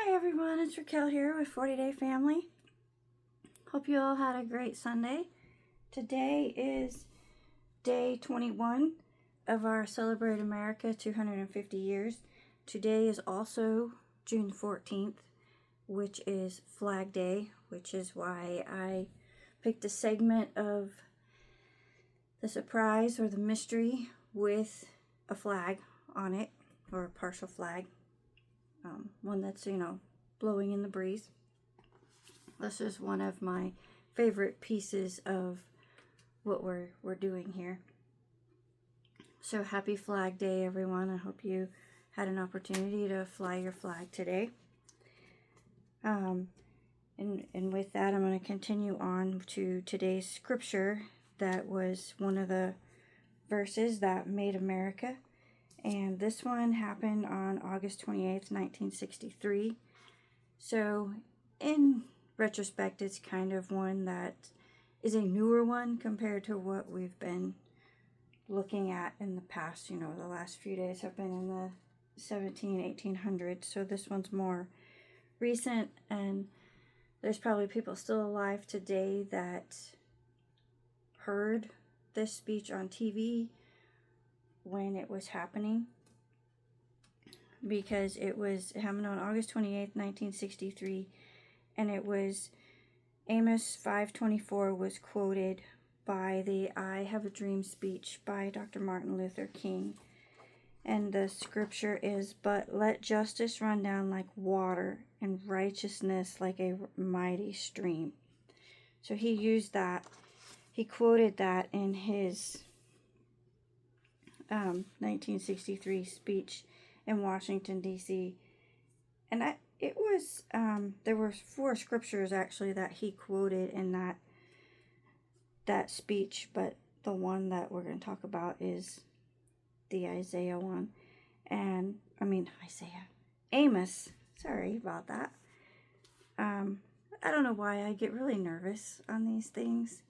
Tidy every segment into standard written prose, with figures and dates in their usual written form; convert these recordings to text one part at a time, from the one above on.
Hi everyone, it's Raquel here with 40 Day Family. Hope you all had a great Sunday. Today is day 21 of our Celebrate America 250 years. Today is also June 14th, which is Flag Day, which is why I picked a segment of the surprise or the mystery with a flag on it, or a partial flag. One that's, blowing in the breeze. This is one of my favorite pieces of what we're doing here. So happy Flag Day, everyone. I hope you had an opportunity to fly your flag today. And with that, I'm going to continue on to today's scripture. That was one of the verses that made America. And this one happened on August 28th, 1963. So, in retrospect, it's kind of one that is a newer one compared to what we've been looking at in the past. The last few days have been in the 1800s. So this one's more recent, and there's probably people still alive today that heard this speech on TV when it was happening, because it happened on August 28th, 1963, and it was Amos 5:24 was quoted by the I Have a Dream speech by Dr. Martin Luther King. And the scripture is, "But let justice run down like water and righteousness like a mighty stream." So he used that, he quoted that in his 1963 speech in Washington, D.C. And there were 4 scriptures actually that he quoted in that speech, but the one that we're going to talk about is the Isaiah one. Amos. Sorry about that. I don't know why I get really nervous on these things,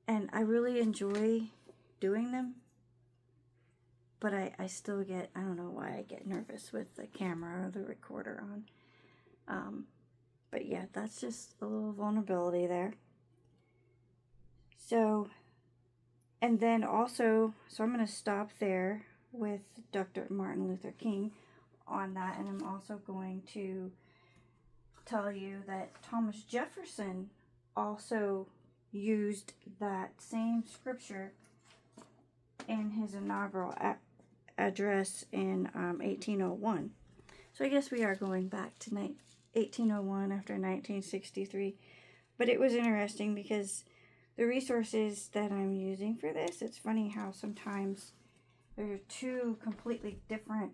and I really enjoy doing them. But I still get, I don't know why I get nervous with the camera or the recorder on. But yeah, that's just a little vulnerability there. So, and then also, so I'm going to stop there with Dr. Martin Luther King on that. And I'm also going to tell you that Thomas Jefferson also used that same scripture in his inaugural address in 1801. So I guess we are going back to 1801 after 1963. But it was interesting because the resources that I'm using for this, it's funny how sometimes there are 2 completely different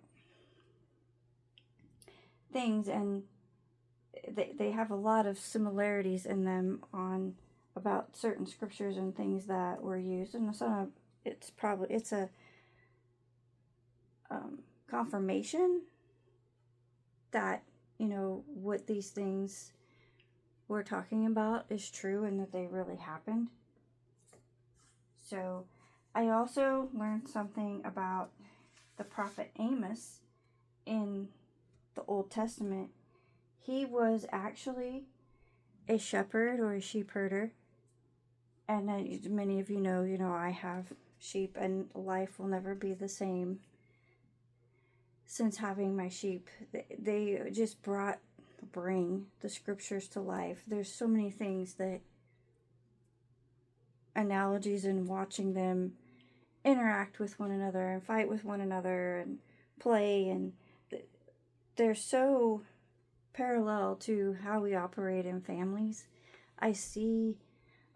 things, and they have a lot of similarities in them on about certain scriptures and things that were used. And it's a confirmation that what these things we're talking about is true and that they really happened. So I also learned something about the prophet Amos in the Old Testament. He was actually a shepherd or a sheep herder, and many of you know I have sheep, and life will never be the same since having my sheep. They just bring the scriptures to life. There's so many things that analogies and watching them interact with one another and fight with one another and play, and they're so parallel to how we operate in families. I see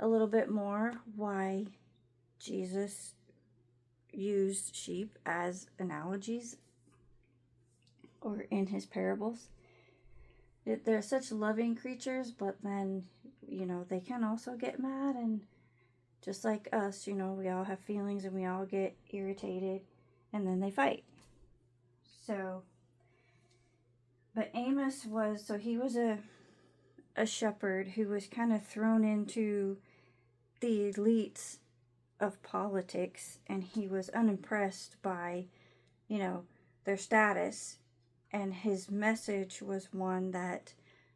a little bit more why Jesus used sheep as analogies or in his parables. They're such loving creatures, but then, they can also get mad, and just like us, we all have feelings and we all get irritated, and then they fight. So, but Amos was a shepherd who was kind of thrown into the elites of politics, and he was unimpressed by, their status. And his message was one that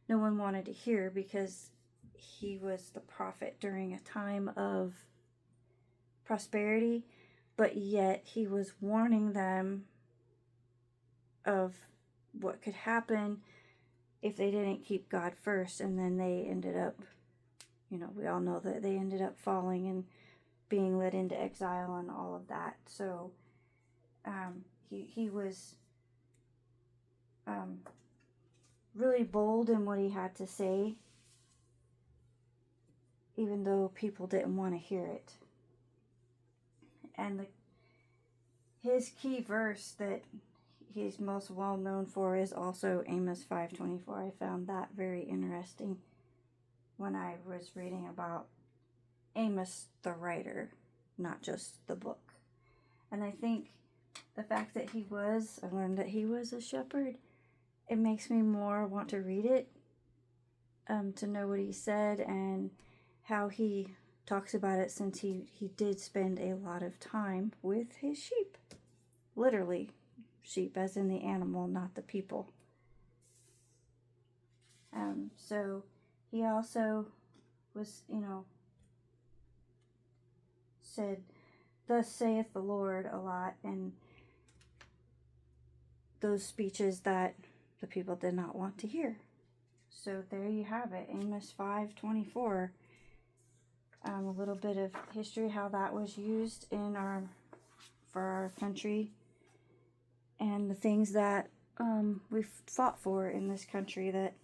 no one wanted to hear because he was the prophet during a time of prosperity, but yet he was warning them of what could happen if they didn't keep God first. And then they ended up, we all know that they ended up falling and being led into exile and all of that. So he was really bold in what he had to say, even though people didn't want to hear it. And his key verse that he's most well known for is also Amos 5:24. I found that very interesting when I was reading about Amos the writer, not just the book. And I think the fact that I learned that he was a shepherd, it makes me more want to read it, to know what he said and how he talks about it, since he did spend a lot of time with his sheep. Literally, sheep as in the animal, not the people. So he also was, said, "Thus saith the Lord" a lot, and those speeches that the people did not want to hear. So there you have it, Amos 5:24. A little bit of history, how that was used for our country, and the things that we've fought for in this country, that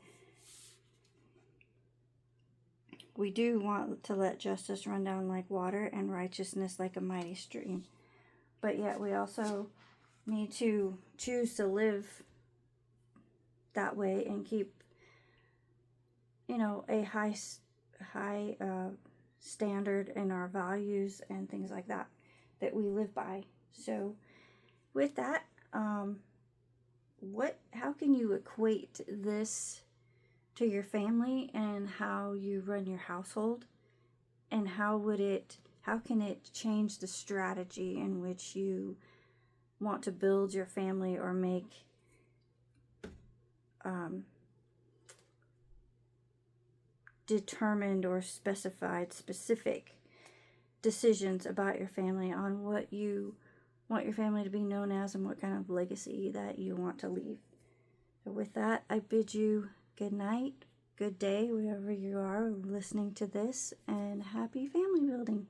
we do want to let justice run down like water and righteousness like a mighty stream. But yet we also need to choose to live that way and keep, a high standard in our values and things like that we live by. So with that, how can you equate this to your family and how you run your household, and how can it change the strategy in which you want to build your family or make determined or specific decisions about your family, on what you want your family to be known as and what kind of legacy that you want to leave. So with that, I bid you good night, good day, wherever you are listening to this, and happy family building.